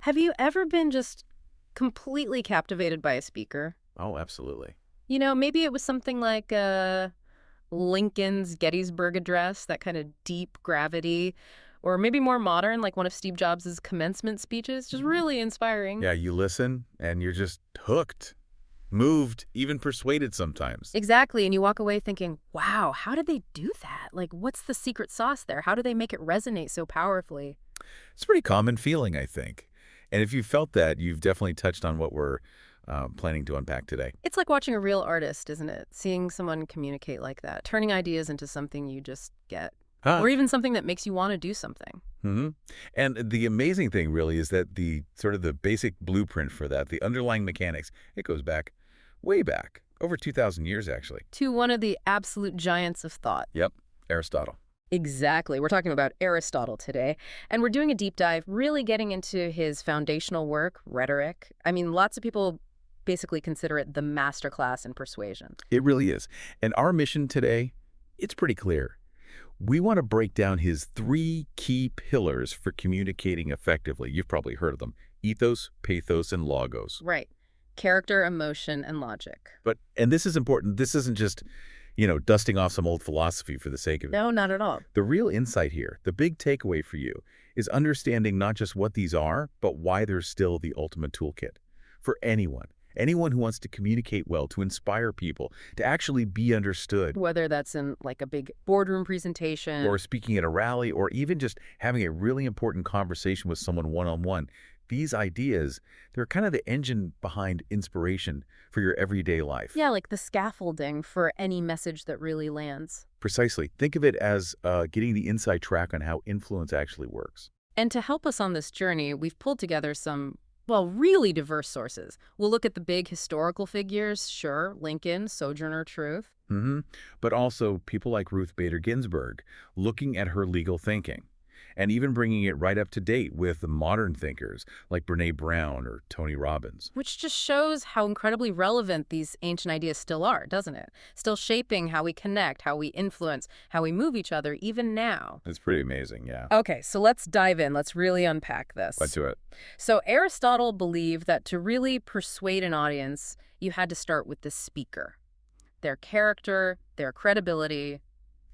Have you ever been just completely captivated by a speaker? Oh, absolutely. Maybe it was something like Lincoln's Gettysburg Address, that kind of deep gravity, or maybe more modern, like one of Steve Jobs' commencement speeches, just really inspiring. Yeah, you listen and you're just hooked, moved, even persuaded sometimes. Exactly, and you walk away thinking, wow, how did they do that? Like, what's the secret sauce there? How do they make it resonate so powerfully? It's a pretty common feeling, I think. And if you felt that, you've definitely touched on what we're planning to unpack today. It's like watching a real artist, isn't it? Seeing someone communicate like that, turning ideas into something you just get, Huh. or even something that makes you want to do something. hmm And the amazing thing really is that the sort of the basic blueprint for that, the underlying mechanics, it goes back, way back, over 2,000 years actually. To one of the absolute giants of thought. Yep, Aristotle. Exactly. We're talking about Aristotle today, and we're doing a deep dive, really getting into his foundational work, rhetoric. I mean, lots of people basically consider it the masterclass in persuasion. It really is. And our mission today, it's pretty clear. We want to break down his three key pillars for communicating effectively. You've probably heard of them: ethos, pathos, and logos. Right. Character, emotion, and logic. And this is important. This isn't just, dusting off some old philosophy for the sake of it. No, not at all. The real insight here, the big takeaway for you, is understanding not just what these are, but why they're still the ultimate toolkit. For anyone who wants to communicate well, to inspire people, to actually be understood, Whether that's in like a big boardroom presentation. or speaking at a rally, or even just having a really important conversation with someone one-on-one. These ideas, they're kind of the engine behind inspiration for your everyday life. Yeah, like the scaffolding for any message that really lands. Precisely. Think of it as getting the inside track on how influence actually works. And to help us on this journey, we've pulled together some, well, really diverse sources. We'll look at the big historical figures, sure, Lincoln, Sojourner Truth. hmm But also people like Ruth Bader Ginsburg, looking at her legal thinking, and even bringing it right up to date with the modern thinkers like Brene Brown or Tony Robbins. Which just shows how incredibly relevant these ancient ideas still are, doesn't it? Still shaping how we connect, how we influence, how we move each other, even now. It's pretty amazing, yeah. Okay, so let's dive in. Let's really unpack this. Let's do it. So Aristotle believed that to really persuade an audience, you had to start with the speaker, their character, their credibility.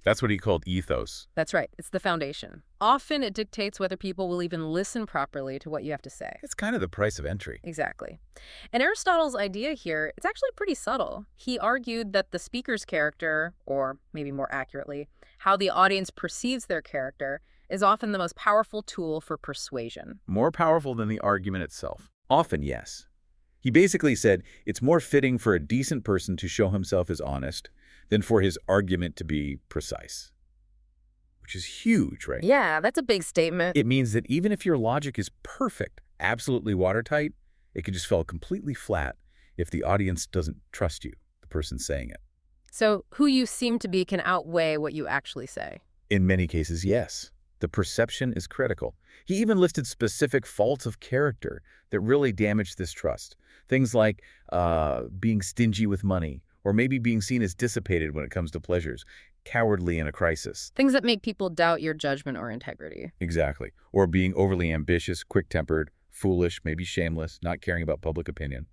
That's what he called ethos. That's right. It's the foundation. Often it dictates whether people will even listen properly to what you have to say. It's kind of the price of entry. Exactly. And Aristotle's idea here, it's actually pretty subtle. He argued that the speaker's character, or maybe more accurately, how the audience perceives their character, is often the most powerful tool for persuasion. More powerful than the argument itself. Often, yes. He basically said it's more fitting for a decent person to show himself as honest than for his argument to be precise. Which is huge, right? Yeah, that's a big statement. It means that even if your logic is perfect, absolutely watertight, it could just fall completely flat if the audience doesn't trust you, the person saying it. So who you seem to be can outweigh what you actually say. In many cases, yes. The perception is critical. He even listed specific faults of character that really damage this trust. Things like being stingy with money, or maybe being seen as dissipated when it comes to pleasures, cowardly in a crisis. Things that make people doubt your judgment or integrity. Exactly. Or being overly ambitious, quick-tempered, foolish, maybe shameless, not caring about public opinion.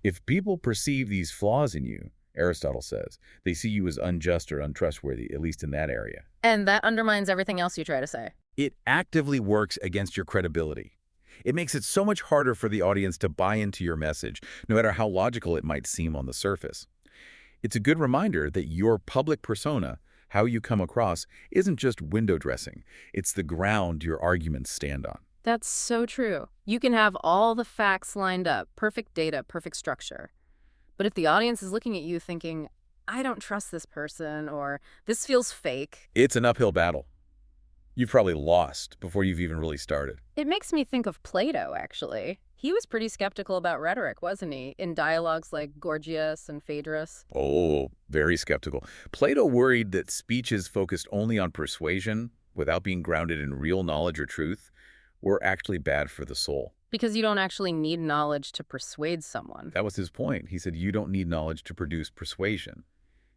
If people perceive these flaws in you, Aristotle says, they see you as unjust or untrustworthy, at least in that area. And that undermines everything else you try to say. It actively works against your credibility. It makes it so much harder for the audience to buy into your message, no matter how logical it might seem on the surface. It's a good reminder that your public persona, how you come across, isn't just window dressing. It's the ground your arguments stand on. That's so true. You can have all the facts lined up, perfect data, perfect structure. But if the audience is looking at you thinking, I don't trust this person, or this feels fake, It's an uphill battle. You've probably lost before you've even really started. it makes me think of Plato, actually. He was pretty skeptical about rhetoric, wasn't he? In dialogues like Gorgias and Phaedrus. Oh, very skeptical. Plato worried that speeches focused only on persuasion, without being grounded in real knowledge or truth, were actually bad for the soul. Because you don't actually need knowledge to persuade someone. That was his point. He said you don't need knowledge to produce persuasion.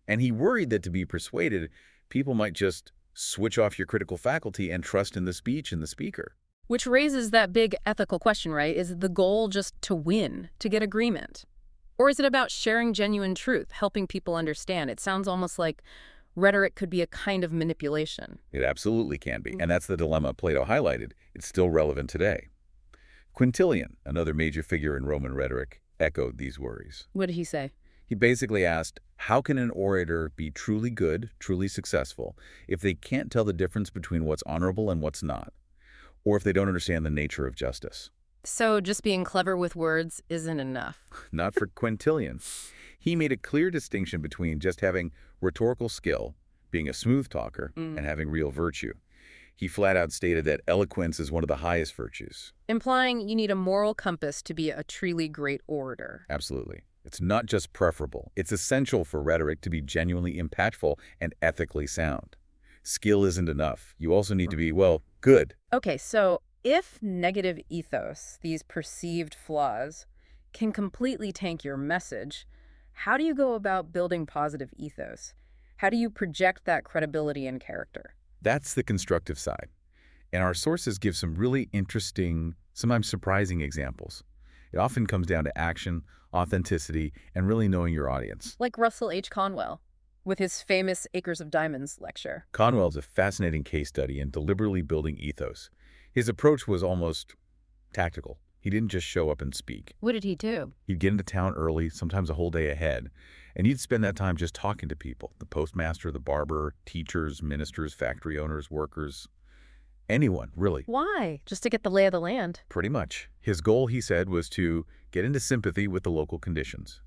And he worried that to be persuaded, people might just switch off your critical faculty and trust in the speech and the speaker. Which raises that big ethical question, right? Is the goal just to win, to get agreement? Or is it about sharing genuine truth, helping people understand? It sounds almost like rhetoric could be a kind of manipulation. It absolutely can be, and that's the dilemma Plato highlighted. It's still relevant today. Quintilian, another major figure in Roman rhetoric, echoed these worries. What did he say? He basically asked, how can an orator be truly good, truly successful, if they can't tell the difference between what's honorable and what's not, or if they don't understand the nature of justice? So just being clever with words isn't enough. Not for Quintilian. He made a clear distinction between just having rhetorical skill, being a smooth talker, and having real virtue. He flat out stated that eloquence is one of the highest virtues. Implying you need a moral compass to be a truly great orator. Absolutely. It's not just preferable. It's essential for rhetoric to be genuinely impactful and ethically sound. Skill isn't enough. You also need to be, well, good. Okay, so if negative ethos, these perceived flaws, can completely tank your message, how do you go about building positive ethos? How do you project that credibility and character? That's the constructive side. And our sources give some really interesting, sometimes surprising examples. It often comes down to action, authenticity, and really knowing your audience. Like Russell H. Conwell, with his famous Acres of Diamonds lecture. Conwell's a fascinating case study in deliberately building ethos. His approach was almost tactical. He didn't just show up and speak. What did he do? He'd get into town early, sometimes a whole day ahead, and he'd spend that time just talking to people, the postmaster, the barber, teachers, ministers, factory owners, workers, anyone, really. Why? Just to get the lay of the land? Pretty much. His goal, he said, was to get into sympathy with the local conditions,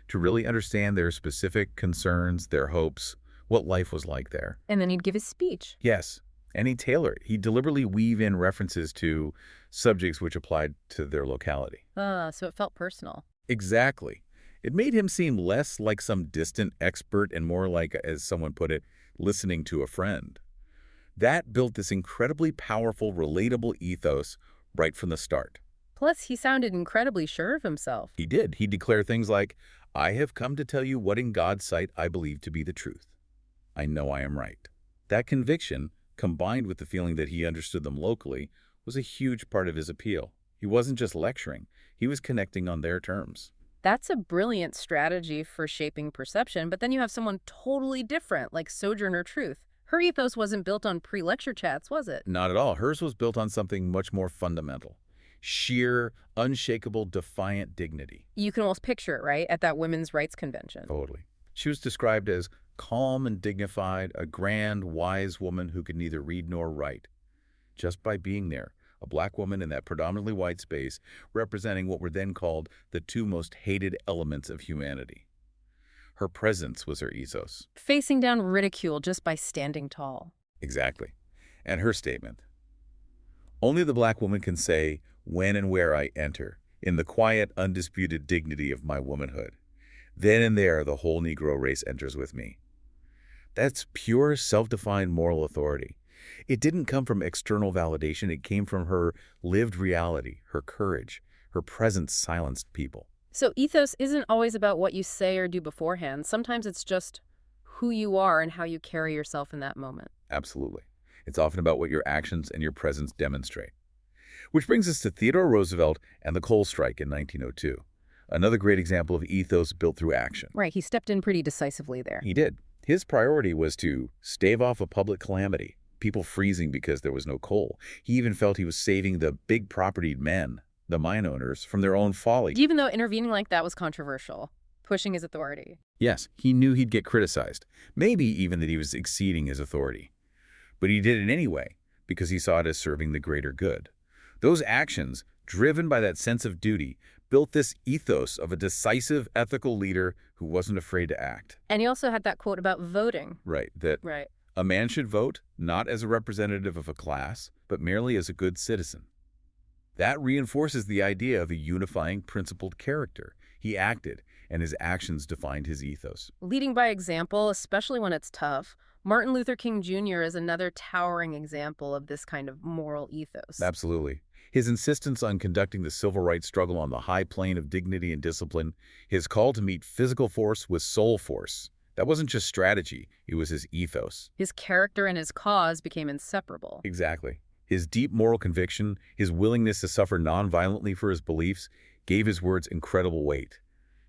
to really understand their specific concerns, their hopes, what life was like there. And then he'd give his speech. Yes, and he'd tailor it. He'd deliberately weave in references to subjects which applied to their locality. So it felt personal. Exactly. It made him seem less like some distant expert and more like, as someone put it, listening to a friend. That built this incredibly powerful, relatable ethos right from the start. Plus, he sounded incredibly sure of himself. He did. He'd declare things like, I have come to tell you what in God's sight I believe to be the truth. I know I am right. That conviction, combined with the feeling that he understood them locally, was a huge part of his appeal. He wasn't just lecturing. He was connecting on their terms. That's a brilliant strategy for shaping perception, but then you have someone totally different, like Sojourner Truth. Her ethos wasn't built on pre-lecture chats, was it? Not at all. Hers was built on something much more fundamental. Sheer, unshakable, defiant dignity. You can almost picture it, right, at that women's rights convention. Totally. She was described as calm and dignified, a grand, wise woman who could neither read nor write. Just by being there, a black woman in that predominantly white space, representing what were then called the two most hated elements of humanity. Her presence was her ethos. Facing down ridicule just by standing tall. Exactly. And her statement, only the black woman can say when and where I enter, in the quiet, undisputed dignity of my womanhood. Then and there the whole Negro race enters with me. That's pure, self-defined moral authority. It didn't come from external validation. It came from her lived reality, her courage. Her presence silenced people. So ethos isn't always about what you say or do beforehand. Sometimes it's just who you are and how you carry yourself in that moment. Absolutely. It's often about what your actions and your presence demonstrate. Which brings us to Theodore Roosevelt and the coal strike in 1902. Another great example of ethos built through action. Right, he stepped in pretty decisively there. He did. His priority was to stave off a public calamity, people freezing because there was no coal. He even felt he was saving the big propertied men, the mine owners, from their own folly. Even though intervening like that was controversial, pushing his authority. Yes, he knew he'd get criticized, maybe even that he was exceeding his authority. But he did it anyway, because he saw it as serving the greater good. Those actions, driven by that sense of duty, built this ethos of a decisive, ethical leader who wasn't afraid to act. And he also had that quote about voting. Right, that a man should vote not as a representative of a class, but merely as a good citizen. That reinforces the idea of a unifying, principled character. He acted, and his actions defined his ethos. Leading by example, especially when it's tough, Martin Luther King Jr. is another towering example of this kind of moral ethos. Absolutely. His insistence on conducting the civil rights struggle on the high plane of dignity and discipline, his call to meet physical force with soul force, that wasn't just strategy, it was his ethos. His character and his cause became inseparable. Exactly. His deep moral conviction, his willingness to suffer nonviolently for his beliefs, gave his words incredible weight.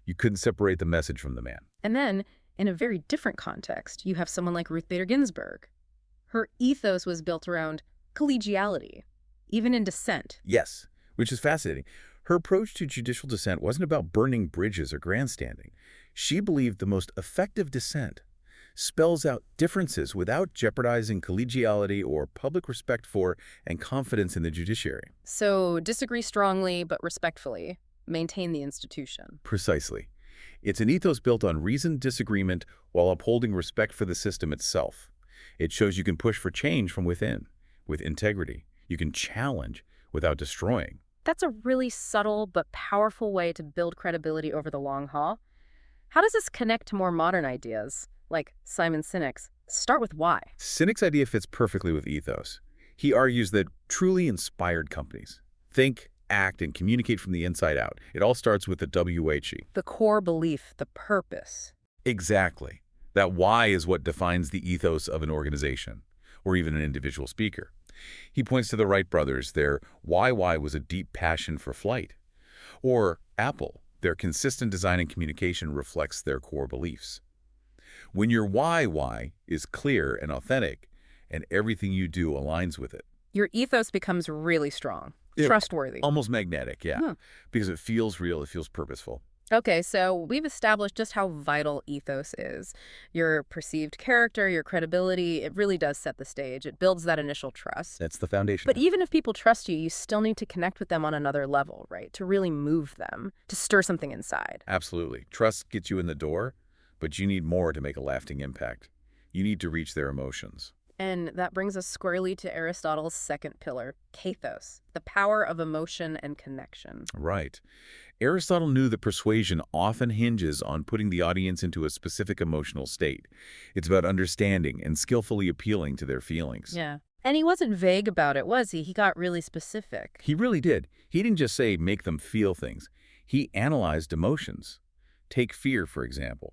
You couldn't separate the message from the man. And then, in a very different context, you have someone like Ruth Bader Ginsburg. Her ethos was built around collegiality, even in dissent. Yes, which is fascinating. Her approach to judicial dissent wasn't about burning bridges or grandstanding. She believed the most effective dissent spells out differences without jeopardizing collegiality or public respect for and confidence in the judiciary. So disagree strongly but respectfully. Maintain the institution. Precisely. It's an ethos built on reasoned disagreement while upholding respect for the system itself. It shows you can push for change from within, with integrity. You can challenge without destroying. That's a really subtle but powerful way to build credibility over the long haul. How does this connect to more modern ideas, like Simon Sinek's start with why? Sinek's idea fits perfectly with ethos. He argues that truly inspired companies think, act, and communicate from the inside out. It all starts with the WHE. The core belief, the purpose. Exactly. That why is what defines the ethos of an organization, or even an individual speaker. He points to the Wright brothers. Their why was a deep passion for flight. Or Apple, their consistent design and communication reflects their core beliefs. When your why is clear and authentic, and everything you do aligns with it. Your ethos becomes really strong, Yeah, trustworthy. Almost magnetic, yeah. Hmm. Because it feels real, it feels purposeful. Okay, so we've established just how vital ethos is. Your perceived character, your credibility, it really does set the stage. It builds that initial trust. That's the foundation. But even if people trust you, you still need to connect with them on another level, right? To really move them, to stir something inside. Absolutely. Trust gets you in the door, but you need more to make a lasting impact. You need to reach their emotions. And that brings us squarely to Aristotle's second pillar, pathos, the power of emotion and connection. Right. Aristotle knew that persuasion often hinges on putting the audience into a specific emotional state. It's about understanding and skillfully appealing to their feelings. Yeah. And he wasn't vague about it, was he? He got really specific. He really did. He didn't just say make them feel things. He analyzed emotions. Take fear, for example.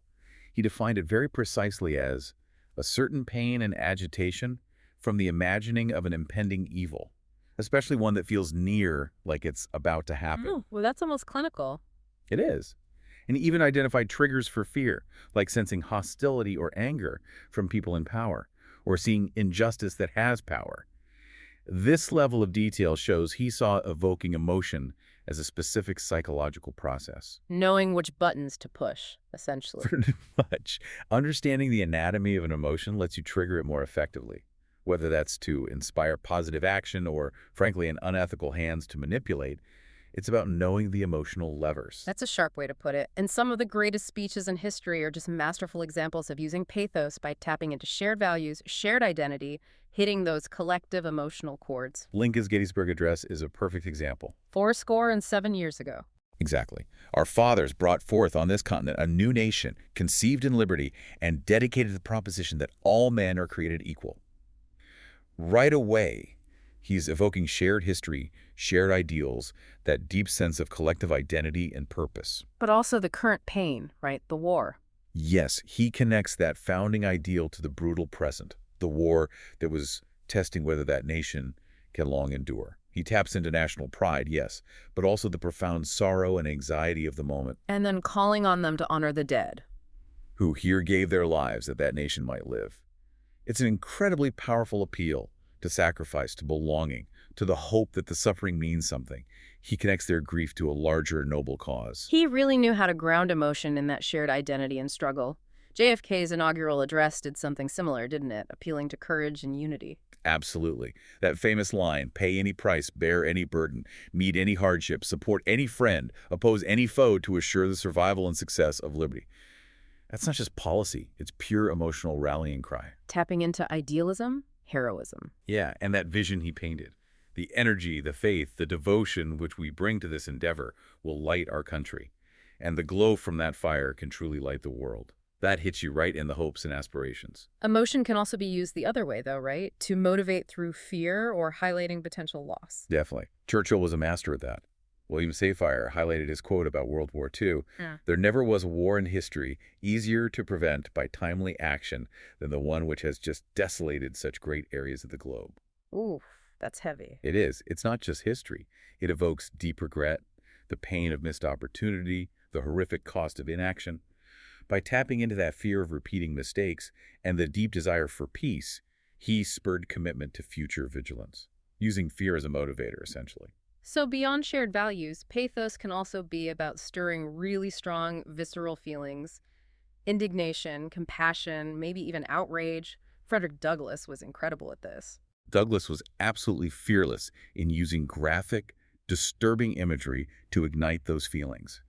He defined it very precisely as a certain pain and agitation from the imagining of an impending evil, especially one that feels near, like it's about to happen. Oh, well, that's almost clinical. It is. And he even identified triggers for fear, like sensing hostility or anger from people in power, or seeing injustice that has power. This level of detail shows he saw evoking emotion as a specific psychological process. Knowing which buttons to push, essentially. Pretty much. Understanding the anatomy of an emotion lets you trigger it more effectively, whether that's to inspire positive action or, frankly, an unethical hands to manipulate. It's about knowing the emotional levers. That's a sharp way to put it. And some of the greatest speeches in history are just masterful examples of using pathos by tapping into shared values, shared identity, hitting those collective emotional chords. Lincoln's Gettysburg Address is a perfect example. 7 years ago. Exactly. Our fathers brought forth on this continent a new nation, conceived in liberty, and dedicated to the proposition that all men are created equal. Right away, he's evoking shared history, shared ideals, that deep sense of collective identity and purpose. But also the current pain, right? The war. Yes, he connects that founding ideal to the brutal present, the war that was testing whether that nation can long endure. He taps into national pride, yes, but also the profound sorrow and anxiety of the moment, And then calling on them to honor the dead. who here gave their lives that that nation might live. It's an incredibly powerful appeal to sacrifice, to belonging, to the hope that the suffering means something. He connects their grief to a larger noble cause. He really knew how to ground emotion in that shared identity and struggle. JFK's inaugural address did something similar, didn't it? Appealing to courage and unity. Absolutely. That famous line, pay any price, bear any burden, meet any hardship, support any friend, oppose any foe to assure the survival and success of liberty. That's not just policy. It's pure emotional rallying cry. Tapping into idealism, heroism. Yeah, and that vision he painted. The energy, the faith, the devotion which we bring to this endeavor will light our country. And the glow from that fire can truly light the world. That hits you right in the hopes and aspirations. Emotion can also be used the other way, though, right? To motivate through fear or highlighting potential loss. Definitely. Churchill was a master at that. William Safire highlighted his quote about World War II. Yeah. There never was a war in history easier to prevent by timely action than the one which has just desolated such great areas of the globe. Ooh, That's heavy. It is. It's not just history. It evokes deep regret, the pain of missed opportunity, the horrific cost of inaction. By tapping into that fear of repeating mistakes and the deep desire for peace, he spurred commitment to future vigilance, using fear as a motivator, essentially. So beyond shared values, pathos can also be about stirring really strong, visceral feelings, indignation, compassion, maybe even outrage. Frederick Douglass was incredible at this. Douglass was absolutely fearless in using graphic, disturbing imagery to ignite those feelings.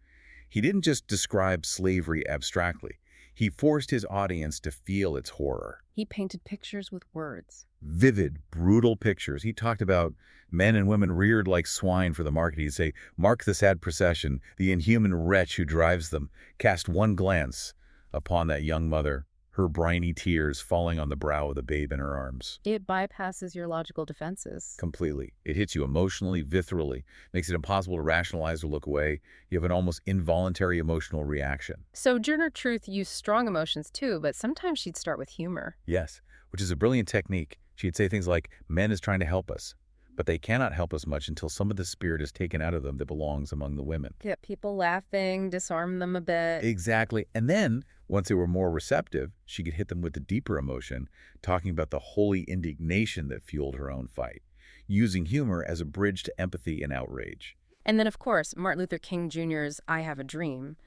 He didn't just describe slavery abstractly. He forced his audience to feel its horror. He painted pictures with words. Vivid, brutal pictures. He talked about men and women reared like swine for the market. He'd say, "Mark the sad procession, the inhuman wretch who drives them. Cast one glance upon that young mother, her briny tears falling on the brow of the babe in her arms." It bypasses your logical defenses. Completely. It hits you emotionally, viscerally, makes it impossible to rationalize or look away. You have an almost involuntary emotional reaction. Sojourner Truth used strong emotions too, but sometimes she'd start with humor. Yes, which is a brilliant technique. She'd say things like, "Men is trying to help us, but they cannot help us much until some of the spirit is taken out of them that belongs among the women." Get people laughing, disarm them a bit. Exactly. And then, once they were more receptive, she could hit them with the deeper emotion, talking about the holy indignation that fueled her own fight, using humor as a bridge to empathy and outrage. And then, of course, Martin Luther King Jr.'s I Have a Dream.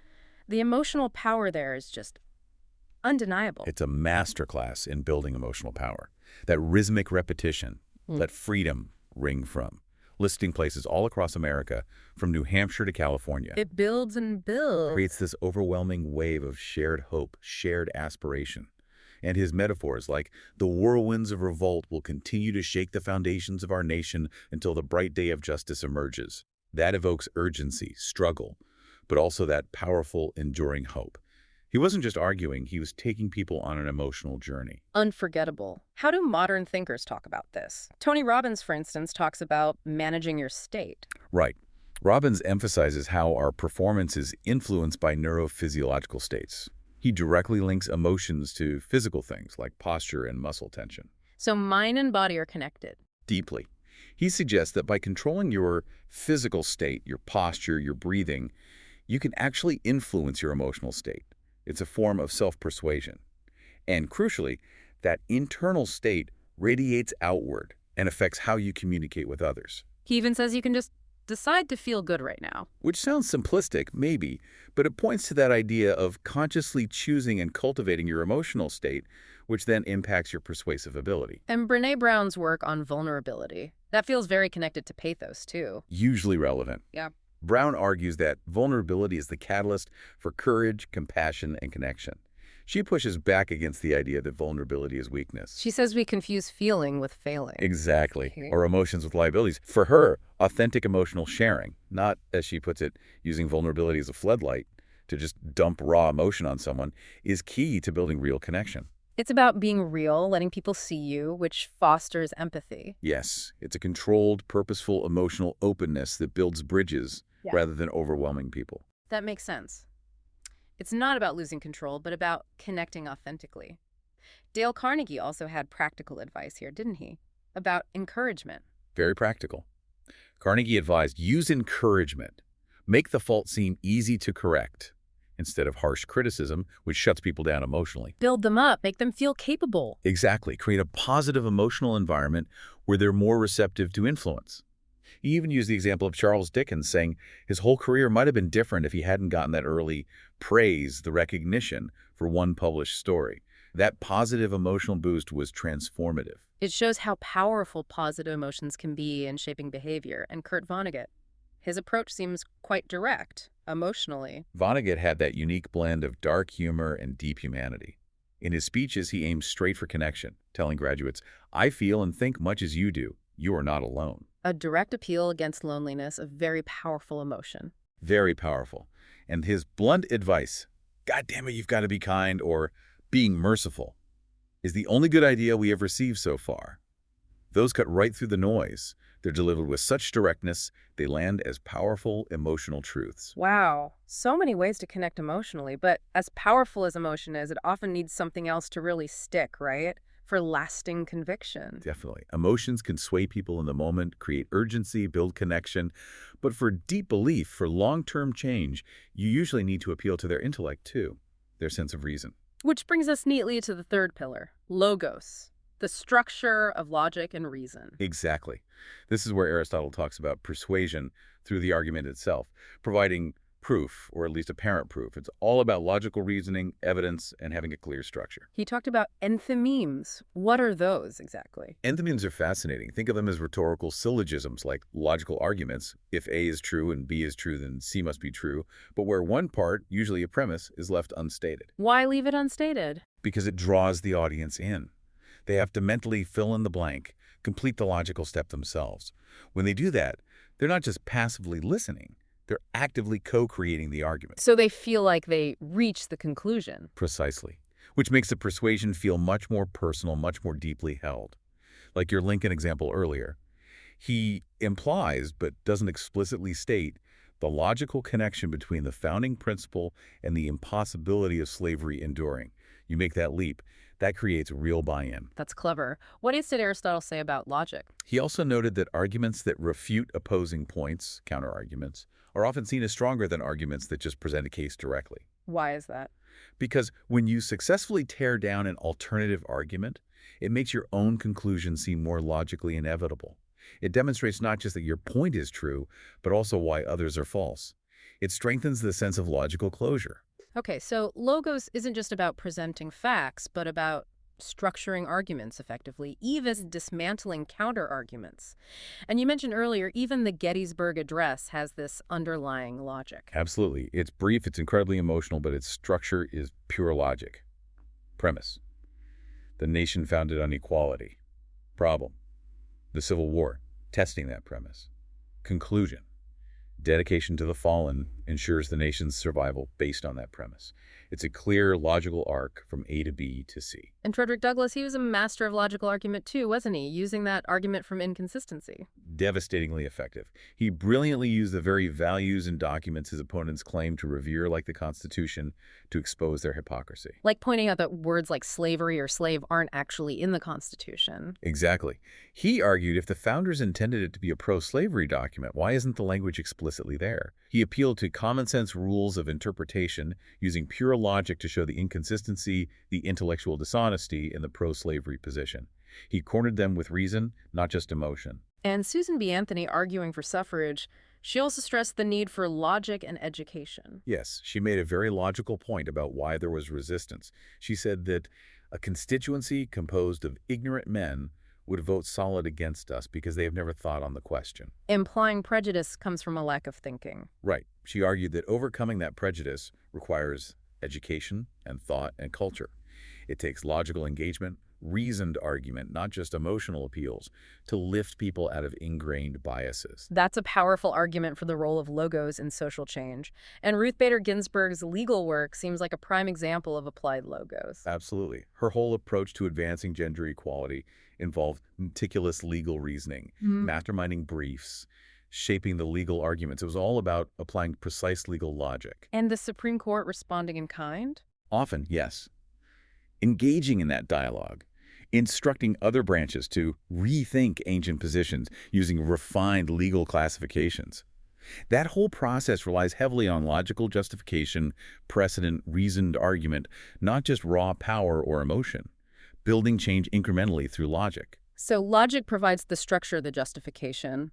The emotional power there is just undeniable. It's a masterclass in building emotional power. That rhythmic repetition, let freedom ring from, listing places all across America, from New Hampshire to California. It builds and builds. Creates this overwhelming wave of shared hope, shared aspiration. And his metaphors like, "The whirlwinds of revolt will continue to shake the foundations of our nation until the bright day of justice emerges." That evokes urgency, struggle, but also that powerful, enduring hope. He wasn't just arguing, he was taking people on an emotional journey. Unforgettable. How do modern thinkers talk about this? Tony Robbins, for instance, talks about managing your state. Right. Robbins emphasizes how our performance is influenced by neurophysiological states. He directly links emotions to physical things like posture and muscle tension. So mind and body are connected. Deeply. He suggests that by controlling your physical state, your posture, your breathing, you can actually influence your emotional state. It's a form of self-persuasion. And crucially, that internal state radiates outward and affects how you communicate with others. He even says you can just decide to feel good right now. Which sounds simplistic, maybe, but it points to that idea of consciously choosing and cultivating your emotional state, which then impacts your persuasive ability. And Brené Brown's work on vulnerability. That feels very connected to pathos, too. Hugely relevant. Yeah. Brown argues that vulnerability is the catalyst for courage, compassion, and connection. She pushes back against the idea that vulnerability is weakness. She says we confuse feeling with failing. Exactly. Okay. Or emotions with liabilities. For her, authentic emotional sharing, not, as she puts it, using vulnerability as a floodlight to just dump raw emotion on someone, is key to building real connection. It's about being real, letting people see you, which fosters empathy. Yes, it's a controlled, purposeful, emotional openness that builds bridges rather than overwhelming people. That makes sense. It's not about losing control, but about connecting authentically. Dale Carnegie also had practical advice here, didn't he? About encouragement. Very practical. Carnegie advised, use encouragement. Make the fault seem easy to correct, instead of harsh criticism, which shuts people down emotionally. Build them up, make them feel capable. Exactly. Create a positive emotional environment where they're more receptive to influence. He even used the example of Charles Dickens, saying his whole career might have been different if he hadn't gotten that early praise, the recognition for one published story. That positive emotional boost was transformative. It shows how powerful positive emotions can be in shaping behavior. And Kurt Vonnegut, his approach seems quite direct, emotionally. Vonnegut had that unique blend of dark humor and deep humanity. In his speeches, he aimed straight for connection, telling graduates, "I feel and think much as you do. You are not alone." A direct appeal against loneliness, a very powerful emotion. Very powerful. And his blunt advice, "God damn it, you've got to be kind," or "being merciful," is the only good idea we have received so far. Those cut right through the noise. They're delivered with such directness, they land as powerful emotional truths. Wow, so many ways to connect emotionally, but as powerful as emotion is, it often needs something else to really stick, right? for lasting conviction. Definitely. Emotions can sway people in the moment, create urgency, build connection. But for deep belief, for long-term change, you usually need to appeal to their intellect too, their sense of reason. Which brings us neatly to the third pillar, logos, the structure of logic and reason. Exactly. This is where Aristotle talks about persuasion through the argument itself, providing proof, or at least apparent proof. It's all about logical reasoning, evidence, and having a clear structure. He talked about enthymemes. What are those exactly? Enthymemes are fascinating. Think of them as rhetorical syllogisms, like logical arguments. If A is true and B is true, then C must be true, but where one part, usually a premise, is left unstated. Why leave it unstated? Because it draws the audience in. They have to mentally fill in the blank, complete the logical step themselves. When they do that, they're not just passively listening, they're actively co-creating the argument. So they feel like they reach the conclusion. Precisely. Which makes the persuasion feel much more personal, much more deeply held. Like your Lincoln example earlier. He implies, but doesn't explicitly state, the logical connection between the founding principle and the impossibility of slavery enduring. You make that leap. That creates real buy-in. That's clever. What else did Aristotle say about logic? He also noted that arguments that refute opposing points, counter-arguments, are often seen as stronger than arguments that just present a case directly. Why is that? Because when you successfully tear down an alternative argument, it makes your own conclusion seem more logically inevitable. It demonstrates not just that your point is true, but also why others are false. It strengthens the sense of logical closure. Okay, so logos isn't just about presenting facts, but about structuring arguments effectively, even dismantling counter-arguments. And you mentioned earlier, even the Gettysburg Address has this underlying logic. Absolutely. It's brief, it's incredibly emotional, but its structure is pure logic. Premise: the nation founded on equality. Problem: the Civil War, testing that premise. Conclusion: dedication to the fallen ensures the nation's survival based on that premise. It's a clear, logical arc from A to B to C. And Frederick Douglass, he was a master of logical argument too, wasn't he? Using that argument from inconsistency. Devastatingly effective. He brilliantly used the very values and documents his opponents claimed to revere, like the Constitution, to expose their hypocrisy. Like pointing out that words like slavery or slave aren't actually in the Constitution. Exactly. He argued if the founders intended it to be a pro-slavery document, why isn't the language explicitly there? He appealed to common-sense rules of interpretation, using pure logic to show the inconsistency, the intellectual dishonesty in the pro-slavery position. He cornered them with reason, not just emotion. And Susan B. Anthony, arguing for suffrage, she also stressed the need for logic and education. Yes, she made a very logical point about why there was resistance. She said that a constituency composed of ignorant men would vote solid against us because they have never thought on the question. Implying prejudice comes from a lack of thinking. Right. She argued that overcoming that prejudice requires education and thought and culture. It takes logical engagement, reasoned argument, not just emotional appeals, to lift people out of ingrained biases. That's a powerful argument for the role of logos in social change. And Ruth Bader Ginsburg's legal work seems like a prime example of applied logos. Absolutely. Her whole approach to advancing gender equality involved meticulous legal reasoning, masterminding briefs, shaping the legal arguments. It was all about applying precise legal logic. And the Supreme Court responding in kind? Often, yes. Engaging in that dialogue, instructing other branches to rethink ancient positions using refined legal classifications. That whole process relies heavily on logical justification, precedent, reasoned argument, not just raw power or emotion, building change incrementally through logic. So logic provides the structure, the justification.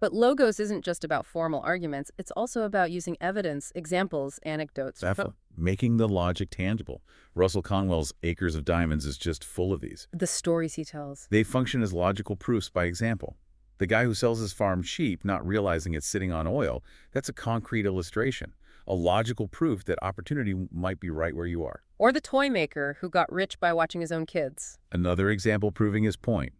But logos isn't just about formal arguments. It's also about using evidence, examples, anecdotes. Definitely. Making the logic tangible. Russell Conwell's Acres of Diamonds is just full of these. The stories he tells. They function as logical proofs by example. The guy who sells his farm sheep, not realizing it's sitting on oil, that's a concrete illustration, a logical proof that opportunity might be right where you are. Or the toy maker who got rich by watching his own kids. Another example proving his point.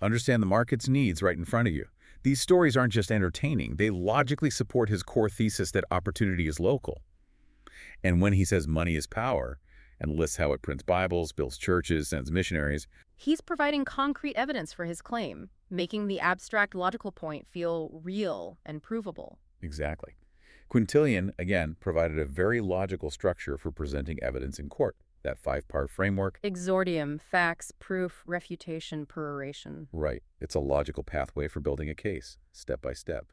Understand the market's needs right in front of you. These stories aren't just entertaining. They logically support his core thesis that opportunity is local. And when he says money is power, and lists how it prints Bibles, builds churches, sends missionaries, he's providing concrete evidence for his claim, making the abstract logical point feel real and provable. Exactly. Quintilian, again, provided a very logical structure for presenting evidence in court. that 5-part framework. Exordium, facts, proof, refutation, peroration. Right. It's a logical pathway for building a case, step by step.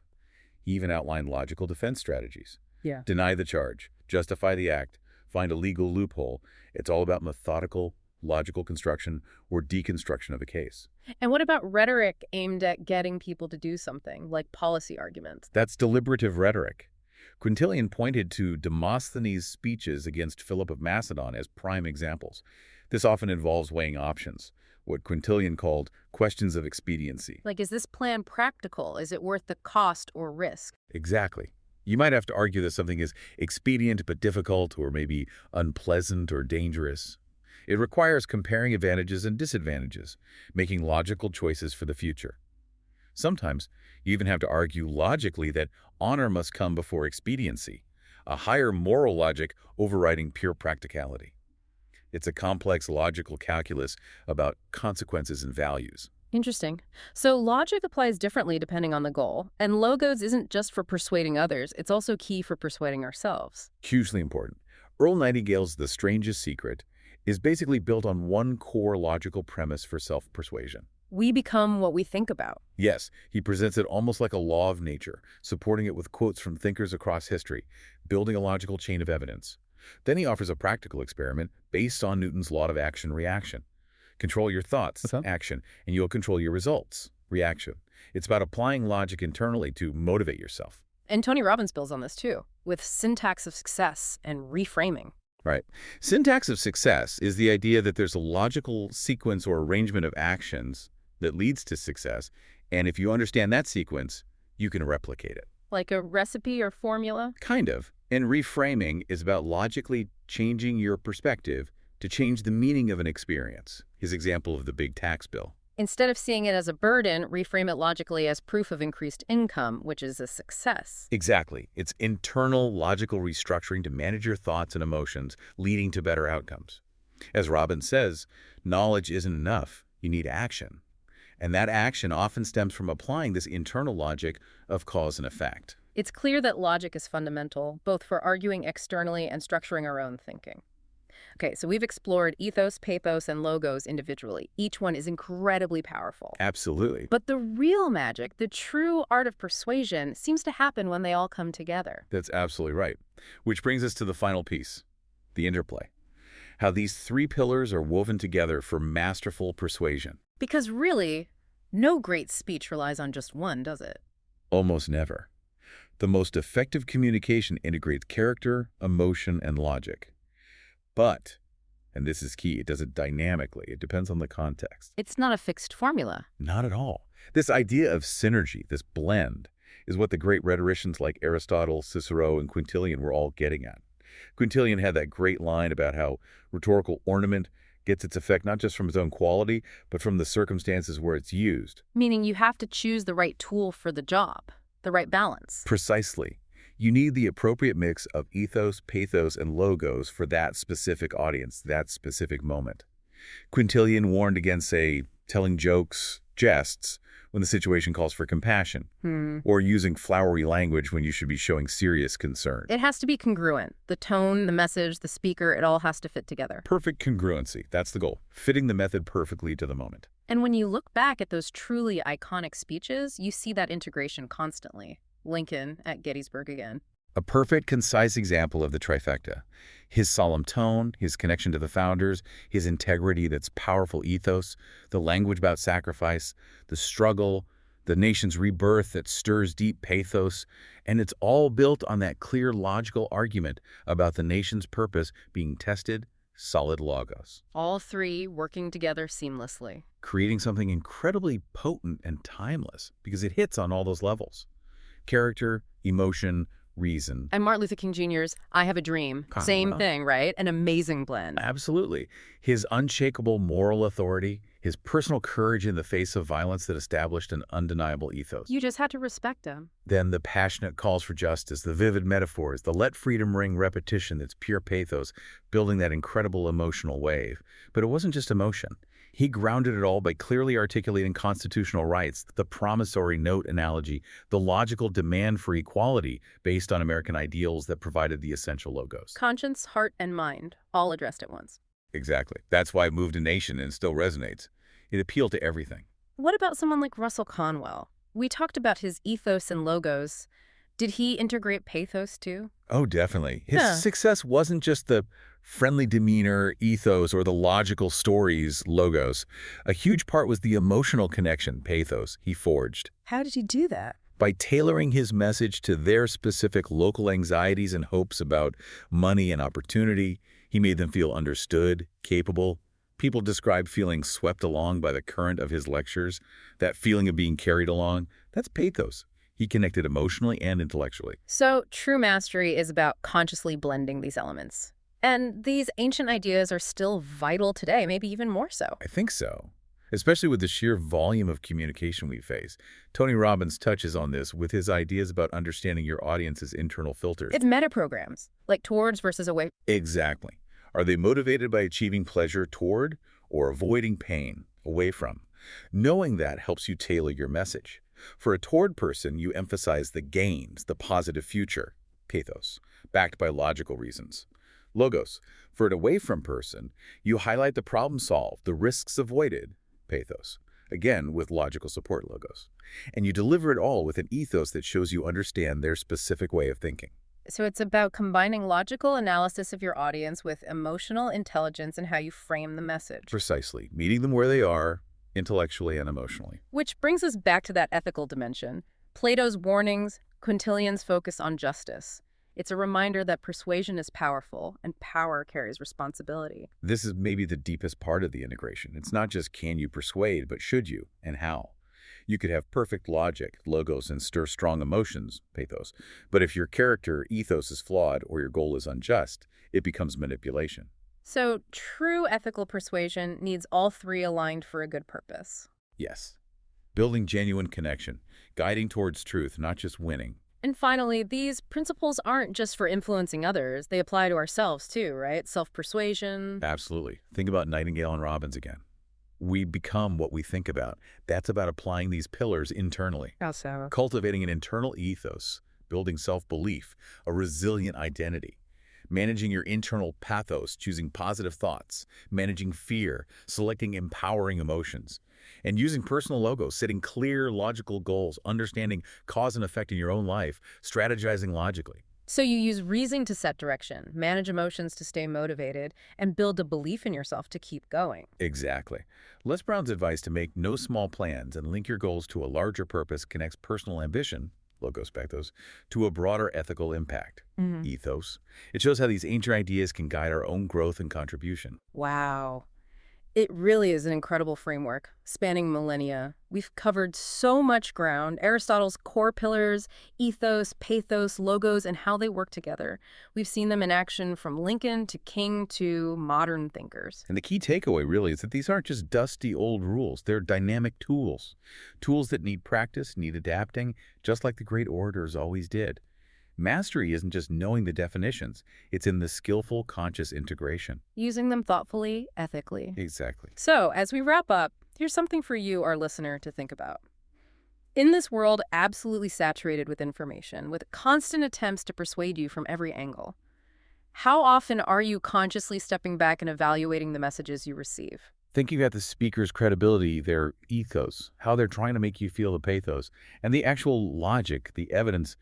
He even outlined logical defense strategies. Yeah. Deny the charge, justify the act, find a legal loophole. It's all about methodical, logical construction or deconstruction of a case. And what about rhetoric aimed at getting people to do something, like policy arguments? That's deliberative rhetoric. Quintilian pointed to Demosthenes' speeches against Philip of Macedon as prime examples. This often involves weighing options, what Quintilian called questions of expediency. Like, is this plan practical? Is it worth the cost or risk? Exactly. You might have to argue that something is expedient but difficult, or maybe unpleasant or dangerous. It requires comparing advantages and disadvantages, making logical choices for the future. Sometimes, you even have to argue logically that honor must come before expediency, a higher moral logic overriding pure practicality. It's a complex logical calculus about consequences and values. Interesting. So logic applies differently depending on the goal, and logos isn't just for persuading others, it's also key for persuading ourselves. Hugely important. Earl Nightingale's The Strangest Secret is basically built on one core logical premise for self-persuasion. We become what we think about. Yes, he presents it almost like a law of nature, supporting it with quotes from thinkers across history, building a logical chain of evidence. Then he offers a practical experiment based on Newton's law of action-reaction. Control your thoughts, action, and you'll control your results, reaction. It's about applying logic internally to motivate yourself. And Tony Robbins builds on this too, with syntax of success and reframing. Right. Syntax of success is the idea that there's a logical sequence or arrangement of actions that leads to success, and if you understand that sequence, you can replicate it. Like a recipe or formula? Kind of. And reframing is about logically changing your perspective to change the meaning of an experience. His example of the big tax bill. Instead of seeing it as a burden, reframe it logically as proof of increased income, which is a success. Exactly. It's internal logical restructuring to manage your thoughts and emotions, leading to better outcomes. As Robbins says, knowledge isn't enough. You need action. And that action often stems from applying this internal logic of cause and effect. It's clear that logic is fundamental, both for arguing externally and structuring our own thinking. Okay, so we've explored ethos, pathos, and logos individually. Each one is incredibly powerful. Absolutely. But the real magic, the true art of persuasion, seems to happen when they all come together. That's absolutely right. Which brings us to the final piece, the interplay. How these three pillars are woven together for masterful persuasion. Because really, no great speech relies on just one, does it? Almost never. The most effective communication integrates character, emotion, and logic. But, and this is key, it does it dynamically. It depends on the context. It's not a fixed formula. Not at all. This idea of synergy, this blend, is what the great rhetoricians like Aristotle, Cicero, and Quintilian were all getting at. Quintilian had that great line about how rhetorical ornament gets its effect not just from its own quality, but from the circumstances where it's used. Meaning you have to choose the right tool for the job, the right balance. Precisely. You need the appropriate mix of ethos, pathos, and logos for that specific audience, that specific moment. Quintilian warned against, say, telling jokes, jests, when the situation calls for compassion, or using flowery language when you should be showing serious concern. It has to be congruent. The tone, the message, the speaker, it all has to fit together. Perfect congruency, that's the goal, fitting the method perfectly to the moment. And when you look back at those truly iconic speeches, you see that integration constantly. Lincoln at Gettysburg again. A perfect, concise example of the trifecta. His solemn tone, his connection to the founders, his integrity that's powerful ethos, the language about sacrifice, the struggle, the nation's rebirth that stirs deep pathos, and it's all built on that clear logical argument about the nation's purpose being tested, solid logos. All three working together seamlessly. Creating something incredibly potent and timeless because it hits on all those levels. Character, emotion, reason. And Martin Luther King Jr.'s I Have a Dream. Same thing, right? An amazing blend. Absolutely. His unshakable moral authority, his personal courage in the face of violence that established an undeniable ethos. You just had to respect him. Then the passionate calls for justice, the vivid metaphors, the let freedom ring repetition that's pure pathos, building that incredible emotional wave. But it wasn't just emotion. He grounded it all by clearly articulating constitutional rights, the promissory note analogy, the logical demand for equality based on American ideals that provided the essential logos. Conscience, heart, and mind, all addressed at once. Exactly. That's why it moved a nation and still resonates. It appealed to everything. What about someone like Russell Conwell? We talked about his ethos and logos. Did he integrate pathos too? Oh, definitely. His Yeah. success wasn't just the friendly demeanor, ethos, or the logical stories, logos. A huge part was the emotional connection, pathos, he forged. How did he do that? By tailoring his message to their specific local anxieties and hopes about money and opportunity, he made them feel understood, capable. People describe feeling swept along by the current of his lectures, that feeling of being carried along. That's pathos. He connected emotionally and intellectually. So, true mastery is about consciously blending these elements. And these ancient ideas are still vital today, maybe even more so. I think so, especially with the sheer volume of communication we face. Tony Robbins touches on this with his ideas about understanding your audience's internal filters. It's meta-programs, like towards versus away. Exactly. Are they motivated by achieving pleasure toward or avoiding pain away from? Knowing that helps you tailor your message. For a toward person, you emphasize the gains, the positive future, pathos, backed by logical reasons. Logos. For an away from person, you highlight the problem solved, the risks avoided, pathos, again with logical support, logos. And you deliver it all with an ethos that shows you understand their specific way of thinking. So it's about combining logical analysis of your audience with emotional intelligence in how you frame the message. Precisely. Meeting them where they are, intellectually and emotionally. Which brings us back to that ethical dimension. Plato's warnings, Quintilian's focus on justice. It's a reminder that persuasion is powerful, and power carries responsibility. This is maybe the deepest part of the integration. It's not just can you persuade, but should you, and how. You could have perfect logic, logos, and stir strong emotions, pathos. But if your character ethos is flawed or your goal is unjust, it becomes manipulation. So true ethical persuasion needs all three aligned for a good purpose. Yes. Building genuine connection, guiding towards truth, not just winning. And finally, these principles aren't just for influencing others. They apply to ourselves too, right? Self-persuasion. Absolutely. Think about Nightingale and Robbins again. We become what we think about. That's about applying these pillars internally. Also. Cultivating an internal ethos, building self-belief, a resilient identity. Managing your internal pathos, choosing positive thoughts, managing fear, selecting empowering emotions, and using personal logos, setting clear, logical goals, understanding cause and effect in your own life, strategizing logically. So you use reasoning to set direction, manage emotions to stay motivated, and build a belief in yourself to keep going. Exactly. Les Brown's advice to make no small plans and link your goals to a larger purpose connects personal ambition, logos, pathos, to a broader ethical impact, ethos. It shows how these ancient ideas can guide our own growth and contribution. Wow. It really is an incredible framework, spanning millennia. We've covered so much ground, Aristotle's core pillars, ethos, pathos, logos, and how they work together. We've seen them in action from Lincoln to King to modern thinkers. And the key takeaway really is that these aren't just dusty old rules. They're dynamic tools. Tools that need practice, need adapting, just like the great orators always did. Mastery isn't just knowing the definitions. It's in the skillful, conscious integration. Using them thoughtfully, ethically. Exactly. So, as we wrap up, here's something for you, our listener, to think about. In this world absolutely saturated with information, with constant attempts to persuade you from every angle, how often are you consciously stepping back and evaluating the messages you receive? Thinking about the speaker's credibility, their ethos, how they're trying to make you feel the pathos, and the actual logic, the evidence,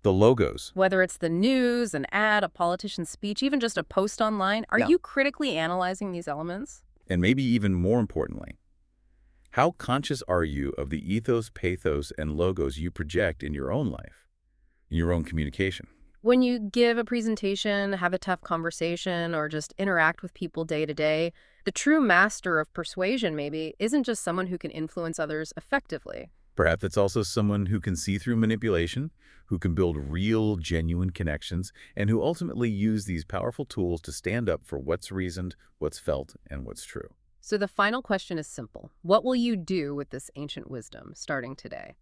the logos. Whether it's the news, an ad, a politician's speech, even just a post online, are you critically analyzing these elements? And maybe even more importantly, how conscious are you of the ethos, pathos, and logos you project in your own life, in your own communication? When you give a presentation, have a tough conversation, or just interact with people day to day, the true master of persuasion maybe isn't just someone who can influence others effectively. Perhaps it's also someone who can see through manipulation, who can build real, genuine connections, and who ultimately use these powerful tools to stand up for what's reasoned, what's felt, and what's true. So the final question is simple. What will you do with this ancient wisdom starting today?